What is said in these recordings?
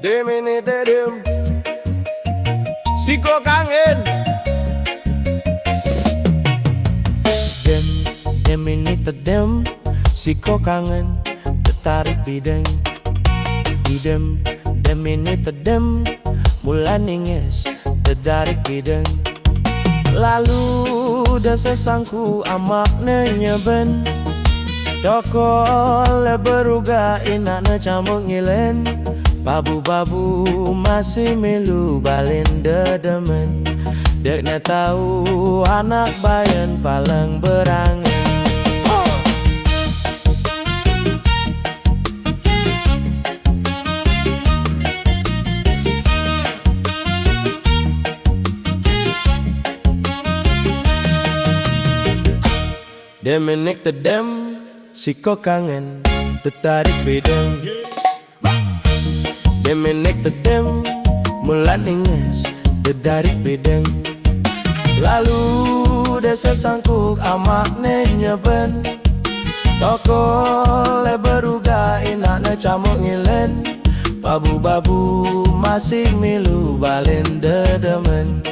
Dem ini tedem, siko kangen. Dem ini tedem, siko kangen, tertarik bideng. Dem ini tedem, mulai ningis, tertarik bideng. Lalu dasa sangku amak nyeben, toko le beruga inak camuk ngilen. Babu-babu masih milu balin dedemen. Dek na tahu anak bayan paling berangan. Dem ini tedem, siko kangen, tertarik bideng. Dem ini tedem, mulai ningis, tertarik bideng. Lalu desa sangkuk amak nyeben, toko le beruga inak camuk ngilen. Babu-babu masih milu balin dedemen.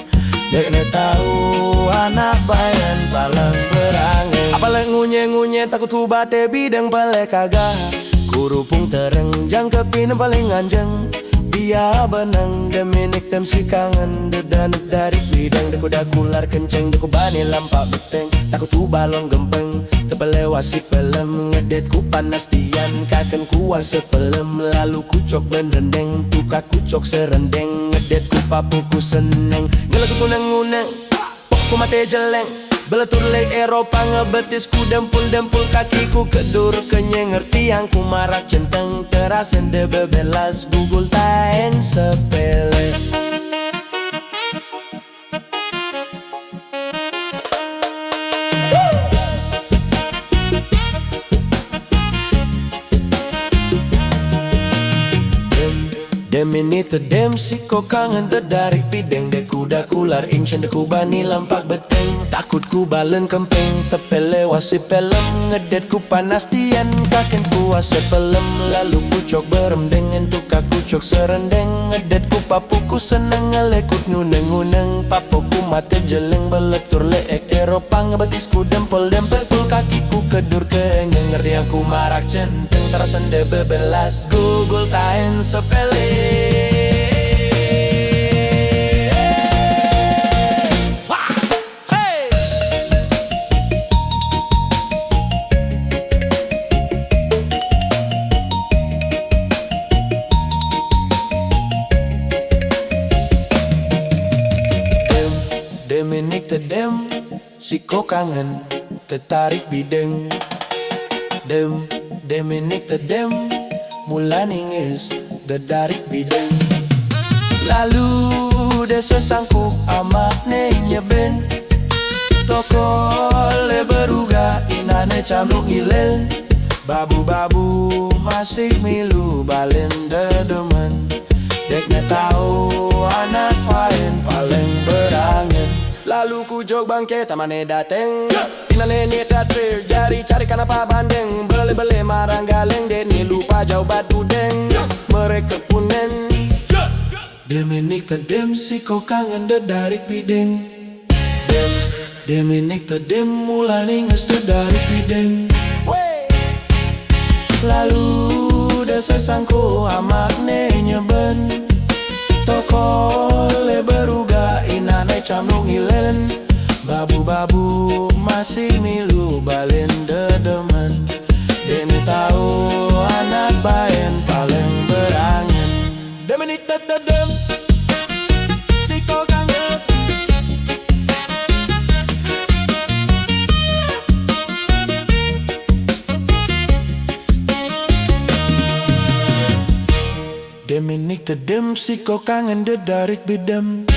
Dek ne tahu anak bayan paling berangan. Apalagi ngunye-ngunye takut kubate bideng balik kagak. Kurupung terengjang kepin paling anjeng. Dia benang deminik tem si kangen. Dedanek dari bideng deku dakular kenceng. Deku bani lampak beteng. Takut ku balong gempeng. Tepelewasi pelem. Ngedet ku panas tian. Kaken kuas sepelem. Lalu kucok benrendeng. Tuka kucok serendeng. Ngedet ku papu ku seneng. Ngelak ku neng-nguneng. Pok ku mate jeleng. Beletur lek Eropa ngebetis ku dempul-dempul kakiku kedur kenyeng. Ngerti yang ku marak centeng terasen de bebelas gugul taeng sepele. Dem ini tedem siko kangen tertarik bideng. Deku dakular incen deku bani lampak beteng. Takut ku balen kempeng tepele wasi pelem. Ngedet ku panas tian kaken ku wasi pelem. Lalu kucok beremdeng tuka kucok serendeng. Ngedet ku papu ku seneng ngelekut nguneng-nguneng. Papu ku mate jeleng beletur leek Eropa ngebetis ku dempel-dempel pul kakiku kedur kenyeng. Ngerti aku marak centeng terasen de bebelas gugul taen sepele. Dem ini tedem, siko kangen, tertarik bideng. Dem ini tedem, mulai ningis, tertarik bideng. Lalu desa sangkuk amak nyeben, toko le beruga inane camuk ngilen. Babu-babu masih milu balin dedemen. Dek ne tahu anak lain paling berangan. Lalu ku jog bangke tamane dateng. Pinane ni datre jari cari kanapa bandeng. Bele-bele marang galeng deni lupa jauh batu deng. Mereka punen. Dem ini tedem siko kangen tertarik bideng. Dem ini tedem mulai ningis tertarik bideng. Lalu desa sangku amak nyeben, toko le beruga inane camuk ngilen. Babu-babu masih milu balin dedemen. Dene tahu anak bayan paling berangan. Dem ini tedem, siko kangen. Dem ini tedem, siko kangen tertarik bidem.